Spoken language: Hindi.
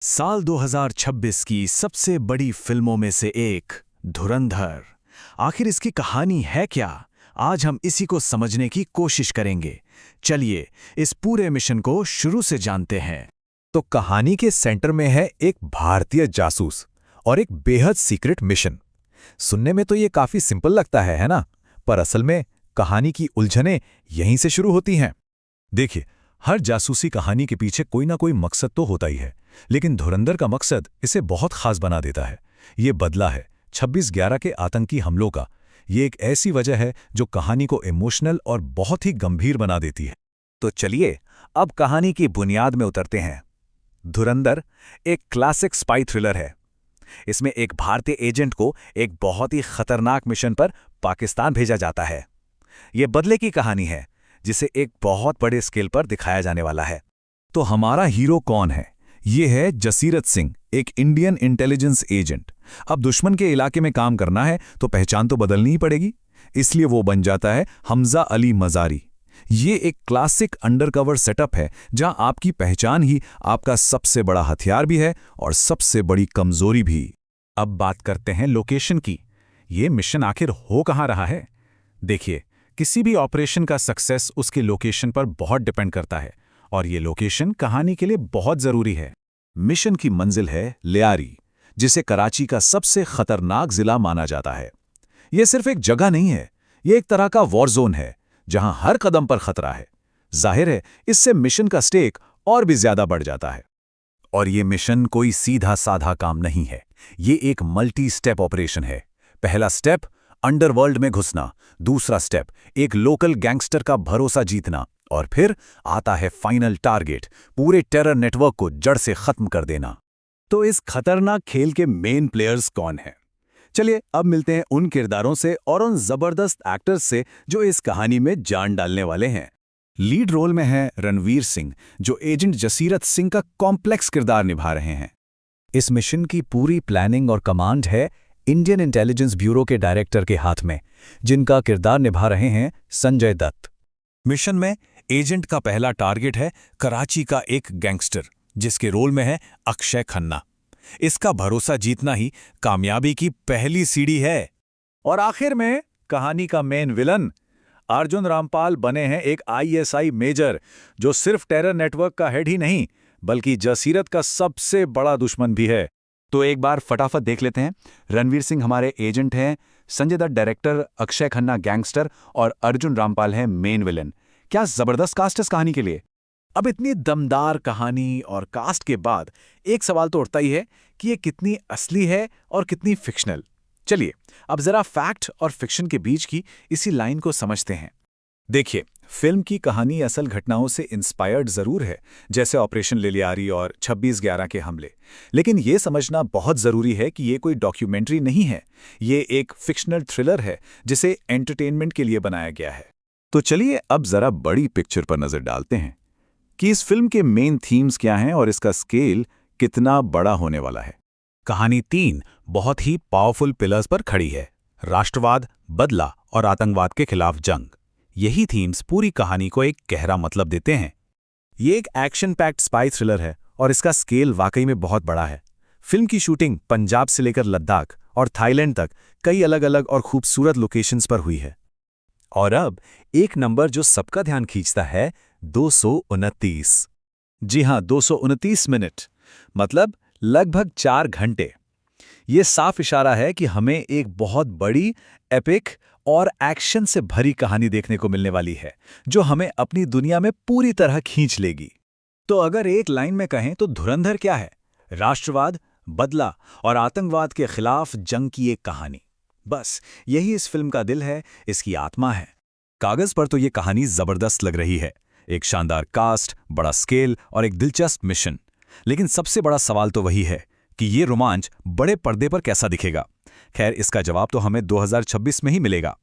साल 2026 की सबसे बड़ी फिल्मों में से एक धुरंधर। आखिर इसकी कहानी है क्या? आज हम इसी को समझने की कोशिश करेंगे। चलिए इस पूरे मिशन को शुरू से जानते हैं। तो कहानी के सेंटर में है एक भारतीय जासूस और एक बेहद सीक्रेट मिशन। सुनने में तो ये काफी सिंपल लगता है ना? पर असल में कहानी की उलझनें यहीं से शुरू होती हैं। देखिए, हर जासूसी कहानी के पीछे कोई ना कोई मकसद तो होता ही है, लेकिन धुरंधर का मकसद इसे बहुत खास बना देता है। ये बदला है 26/11 के आतंकी हमलों का। ये एक ऐसी वजह है जो कहानी को इमोशनल और बहुत ही गंभीर बना देती है। तो चलिए अब कहानी की बुनियाद में उतरते हैं। धुरंधर एक क्लासिक स्पाई थ्रिलर है। इसमें एक भारतीय एजेंट को एक बहुत ही खतरनाक मिशन पर पाकिस्तान भेजा जाता है। यह बदले की कहानी है जिसे एक बहुत बड़े स्केल पर दिखाया जाने वाला है। तो हमारा हीरो कौन है? ये है जसीरत सिंह, एक इंडियन इंटेलिजेंस एजेंट। अब दुश्मन के इलाके में काम करना है तो पहचान तो बदलनी ही पड़ेगी, इसलिए वो बन जाता है हमजा अली मजारी। ये एक क्लासिक अंडरकवर सेटअप है जहां आपकी पहचान ही आपका सबसे बड़ा हथियार भी है और सबसे बड़ी कमजोरी भी। अब बात करते हैं लोकेशन की। ये मिशन आखिर हो कहां रहा है? देखिए, किसी भी ऑपरेशन का सक्सेस उसके लोकेशन पर बहुत डिपेंड करता है, और ये लोकेशन कहानी के लिए बहुत जरूरी है। मिशन की मंजिल है लियारी, जिसे कराची का सबसे खतरनाक जिला माना जाता है। यह सिर्फ एक जगह नहीं है, यह एक तरह का वॉर जोन है जहां हर कदम पर खतरा है। जाहिर है, इससे मिशन का स्टेक और भी ज्यादा बढ़ जाता है। और ये मिशन कोई सीधा साधा काम नहीं है, ये एक मल्टी स्टेप ऑपरेशन है। पहला स्टेप अंडरवर्ल्ड में घुसना, दूसरा स्टेप एक लोकल गैंगस्टर का भरोसा जीतना, और फिर आता है फाइनल टारगेट, पूरे टेरर नेटवर्क को जड़ से खत्म कर देना। तो इस खतरनाक खेल के मेन प्लेयर्स कौन हैं? चलिए अब मिलते हैं उन किरदारों से और उन जबरदस्त एक्टर्स से जो इस कहानी में जान डालने वाले हैं। लीड रोल में है रणवीर सिंह, जो एजेंट जसीरत सिंह का कॉम्प्लेक्स किरदार निभा रहे हैं। इस मिशन की पूरी प्लानिंग और कमांड है इंडियन इंटेलिजेंस ब्यूरो के डायरेक्टर के हाथ में, जिनका किरदार निभा रहे हैं संजय दत्त। मिशन में एजेंट का पहला टारगेट है कराची का एक गैंगस्टर, जिसके रोल में है अक्षय खन्ना। इसका भरोसा जीतना ही कामयाबी की पहली सीढ़ी है। और आखिर में कहानी का मेन विलन अर्जुन रामपाल बने हैं एक ISI मेजर, जो सिर्फ टेरर नेटवर्क का हेड ही नहीं बल्कि जसीरत का सबसे बड़ा दुश्मन भी है। तो एक बार फटाफट देख लेते हैं। रणवीर सिंह हमारे एजेंट हैं, संजय दत्त डायरेक्टर, अक्षय खन्ना गैंगस्टर और अर्जुन रामपाल हैं मेन विलन। क्या जबरदस्त कास्ट इस कहानी के लिए। अब इतनी दमदार कहानी और कास्ट के बाद एक सवाल तो उठता ही है कि ये कितनी असली है और कितनी फिक्शनल। चलिए अब जरा फैक्ट और फिक्शन के बीच की इसी लाइन को समझते हैं। देखिए, फिल्म की कहानी असल घटनाओं से इंस्पायर्ड जरूर है, जैसे ऑपरेशन लिलियारी और 26/11 के हमले, लेकिन ये समझना बहुत जरूरी है कि ये कोई डॉक्यूमेंट्री नहीं है। ये एक फिक्शनल थ्रिलर है जिसे एंटरटेनमेंट के लिए बनाया गया है। तो चलिए अब जरा बड़ी पिक्चर पर नजर डालते हैं कि इस फिल्म के मेन थीम्स क्या हैं और इसका स्केल कितना बड़ा होने वाला है। कहानी 3 बहुत ही पावरफुल पिलर्स पर खड़ी है: राष्ट्रवाद, बदला और आतंकवाद के खिलाफ जंग। यही थीम्स पूरी कहानी को एक गहरा मतलब देते हैं। ये एक एक्शन पैक्ड स्पाई थ्रिलर है और इसका स्केल वाकई में बहुत बड़ा है। फिल्म की शूटिंग पंजाब से लेकर लद्दाख और थाईलैंड तक कई अलग अलग और खूबसूरत लोकेशंस पर हुई है। और अब एक नंबर जो सबका ध्यान खींचता है, 229। जी हां, 229 मिनट, मतलब लगभग 4 घंटे। ये साफ इशारा है कि हमें एक बहुत बड़ी, एपिक और एक्शन से भरी कहानी देखने को मिलने वाली है, जो हमें अपनी दुनिया में पूरी तरह खींच लेगी। तो अगर एक लाइन में कहें तो धुरंधर क्या है? राष्ट्रवाद, बदला और आतंकवाद के खिलाफ जंग की एक कहानी। बस यही इस फिल्म का दिल है, इसकी आत्मा है। कागज पर तो ये कहानी जबरदस्त लग रही है, एक शानदार कास्ट, बड़ा स्केल और एक दिलचस्प मिशन। लेकिन सबसे बड़ा सवाल तो वही है कि ये रोमांच बड़े पर्दे पर कैसा दिखेगा। खैर, इसका जवाब तो हमें 2026 में ही मिलेगा।